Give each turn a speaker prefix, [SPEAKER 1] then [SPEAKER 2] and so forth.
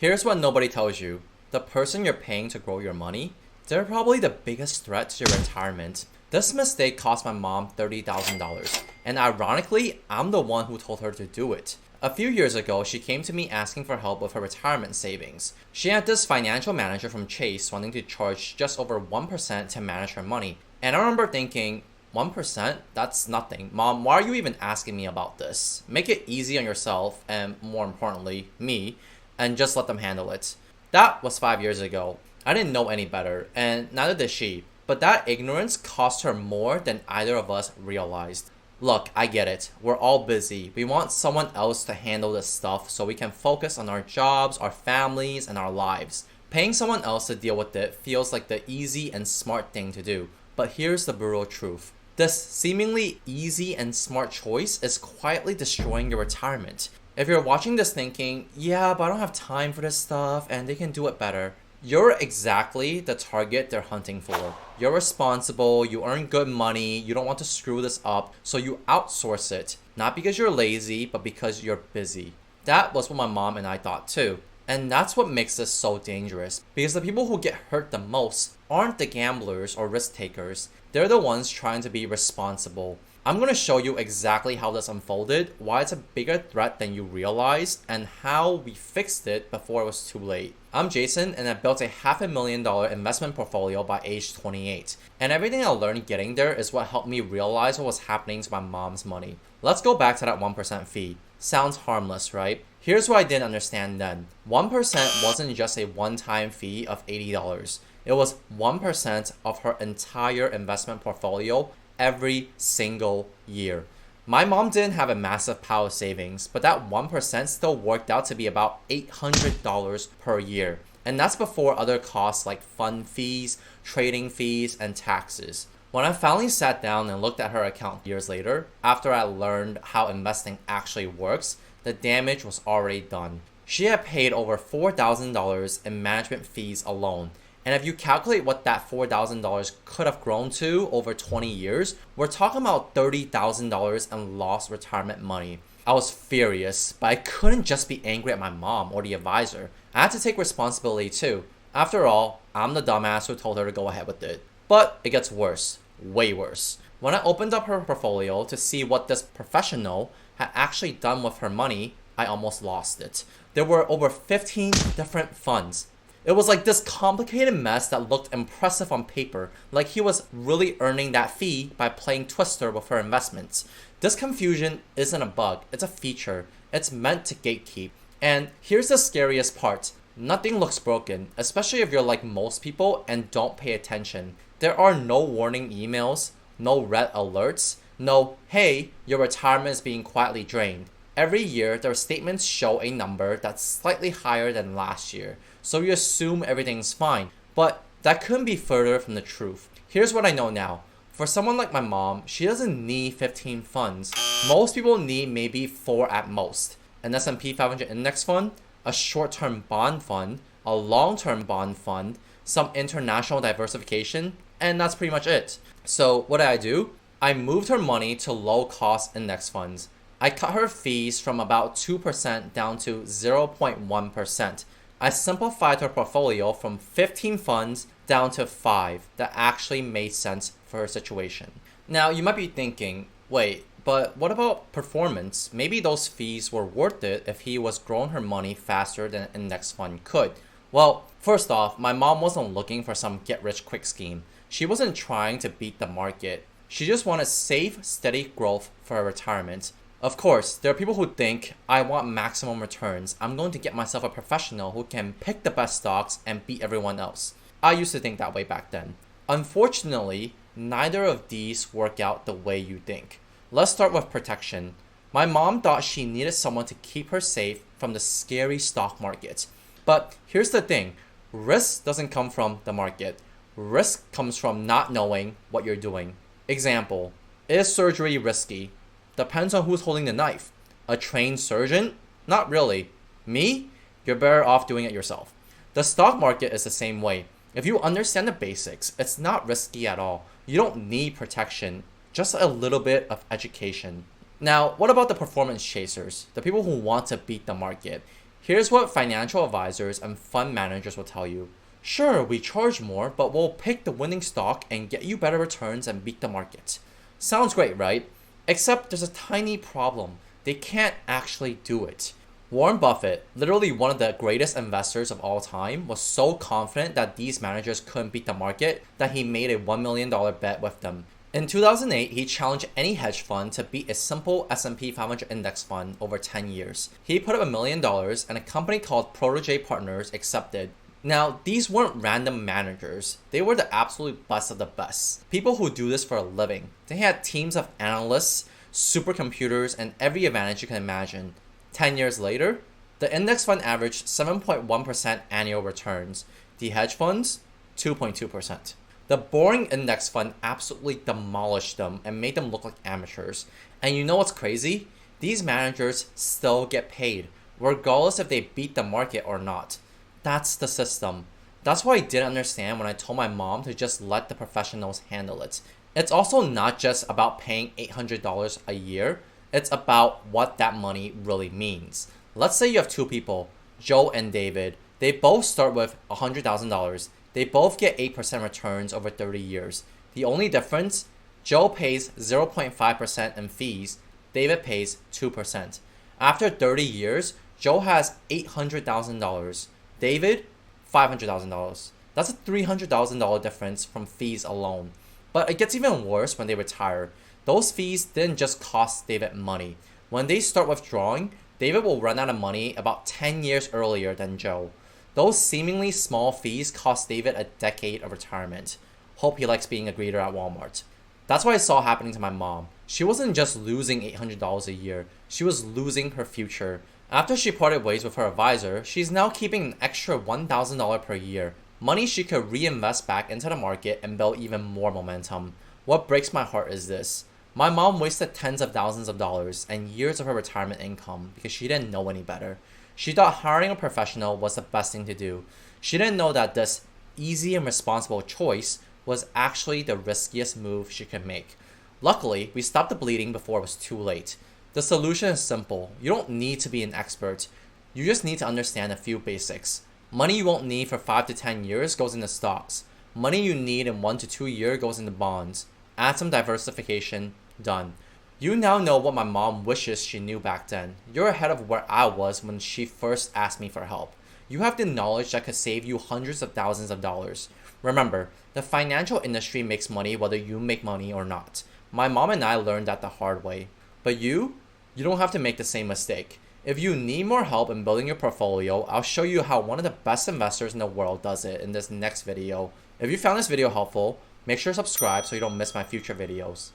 [SPEAKER 1] Here's what nobody tells you. The person you're paying to grow your money, they're probably the biggest threat to your retirement. This mistake cost my mom $30,000, and ironically, I'm the one who told her to do it. A few years ago, she came to me asking for help with her retirement savings. She had this financial manager from Chase wanting to charge just over 1% to manage her money. And I remember thinking, 1%? That's nothing. Mom, why are you even asking me about this? Make it easy on yourself and, more importantly, me, and just let them handle it. That was 5 years ago. I didn't know any better, and neither did she. But that ignorance cost her more than either of us realized. Look, I get it. We're all busy. We want someone else to handle this stuff so we can focus on our jobs, our families, and our lives. Paying someone else to deal with it feels like the easy and smart thing to do. But here's the brutal truth. This seemingly easy and smart choice is quietly destroying your retirement. If you're watching this thinking, yeah, but I don't have time for this stuff and they can do it better, you're exactly the target they're hunting for. You're responsible, you earn good money, you don't want to screw this up, so you outsource it. Not because you're lazy, but because you're busy. That was what my mom and I thought too. And that's what makes this so dangerous. Because the people who get hurt the most aren't the gamblers or risk takers. They're the ones trying to be responsible. I'm going to show you exactly how this unfolded, why it's a bigger threat than you realize, and how we fixed it before it was too late. I'm Jason, and I built a $500,000 investment portfolio by age 28. And everything I learned getting there is what helped me realize what was happening to my mom's money. Let's go back to that 1% fee. Sounds harmless, right? Here's what I didn't understand then. 1% wasn't just a one-time fee of $80. It was 1% of her entire investment portfolio every single year. My mom didn't have a massive pile of savings, but that 1% still worked out to be about $800 per year. And that's before other costs like fund fees, trading fees, and taxes. When I finally sat down and looked at her account years later, after I learned how investing actually works, the damage was already done. She had paid over $4,000 in management fees alone. And if you calculate what that $4,000 could have grown to over 20 years, we're talking about $30,000 in lost retirement money. I was furious, but I couldn't just be angry at my mom or the advisor. I had to take responsibility too. After all, I'm the dumbass who told her to go ahead with it. But it gets worse, way worse. When I opened up her portfolio to see what this professional had actually done with her money, I almost lost it. There were over 15 different funds. It was like this complicated mess that looked impressive on paper, like he was really earning that fee by playing Twister with her investments. This confusion isn't a bug, it's a feature. It's meant to gatekeep. And here's the scariest part. Nothing looks broken, especially if you're like most people and don't pay attention. There are no warning emails, no red alerts, no, hey, your retirement is being quietly drained. Every year, their statements show a number that's slightly higher than last year, so you assume everything's fine. But that couldn't be further from the truth. Here's what I know now. For someone like my mom, she doesn't need 15 funds. Most people need maybe 4 at most. An S&P 500 index fund, a short-term bond fund, a long-term bond fund, some international diversification, and that's pretty much it. So what did I do? I moved her money to low-cost index funds. I cut her fees from about 2% down to 0.1%. I simplified her portfolio from 15 funds down to 5 that actually made sense for her situation. Now, you might be thinking, wait, but what about performance? Maybe those fees were worth it if he was growing her money faster than an index fund could. Well, first off, my mom wasn't looking for some get-rich-quick scheme. She wasn't trying to beat the market. She just wanted safe, steady growth for her retirement. Of course, there are people who think, I want maximum returns. I'm going to get myself a professional who can pick the best stocks and beat everyone else. I used to think that way back then. Unfortunately, neither of these work out the way you think. Let's start with protection. My mom thought she needed someone to keep her safe from the scary stock market. But here's the thing, risk doesn't come from the market. Risk comes from not knowing what you're doing. Example, is surgery risky? Depends on who's holding the knife. A trained surgeon? Not really. Me? You're better off doing it yourself. The stock market is the same way. If you understand the basics, it's not risky at all. You don't need protection, just a little bit of education. Now, what about the performance chasers? The people who want to beat the market? Here's what financial advisors and fund managers will tell you. Sure, we charge more, but we'll pick the winning stock and get you better returns and beat the market. Sounds great, right? Except there's a tiny problem. They can't actually do it. Warren Buffett, literally one of the greatest investors of all time, was so confident that these managers couldn't beat the market that he made a $1 million bet with them. In 2008, he challenged any hedge fund to beat a simple S&P 500 index fund over 10 years. He put up $1 million and a company called Protege Partners accepted. Now, these weren't random managers. They were the absolute best of the best. People who do this for a living. They had teams of analysts, supercomputers, and every advantage you can imagine. 10 years later, the index fund averaged 7.1% annual returns. The hedge funds, 2.2%. The boring index fund absolutely demolished them and made them look like amateurs. And you know what's crazy? These managers still get paid, regardless if they beat the market or not. That's the system. That's what I didn't understand when I told my mom to just let the professionals handle it. It's also not just about paying $800 a year. It's about what that money really means. Let's say you have two people, Joe and David. They both start with $100,000. They both get 8% returns over 30 years. The only difference, Joe pays 0.5% in fees, David pays 2%. After 30 years, Joe has $800,000. David, $500,000. That's a $300,000 difference from fees alone. But it gets even worse when they retire. Those fees didn't just cost David money. When they start withdrawing, David will run out of money about 10 years earlier than Joe. Those seemingly small fees cost David a decade of retirement. Hope he likes being a greeter at Walmart. That's what I saw happening to my mom. She wasn't just losing $800 a year, she was losing her future. After she parted ways with her advisor, she's now keeping an extra $1,000 per year, money she could reinvest back into the market and build even more momentum. What breaks my heart is this. My mom wasted tens of thousands of dollars and years of her retirement income because she didn't know any better. She thought hiring a professional was the best thing to do. She didn't know that this easy and responsible choice was actually the riskiest move she could make. Luckily, we stopped the bleeding before it was too late. The solution is simple. You don't need to be an expert. You just need to understand a few basics. Money you won't need for 5 to 10 years goes into stocks. Money you need in 1 to 2 years goes into bonds. Add some diversification, done. You now know what my mom wishes she knew back then. You're ahead of where I was when she first asked me for help. You have the knowledge that could save you hundreds of thousands of dollars. Remember, the financial industry makes money whether you make money or not. My mom and I learned that the hard way. But you don't have to make the same mistake. If you need more help in building your portfolio, I'll show you how one of the best investors in the world does it in this next video. If you found this video helpful, make sure to subscribe so you don't miss my future videos.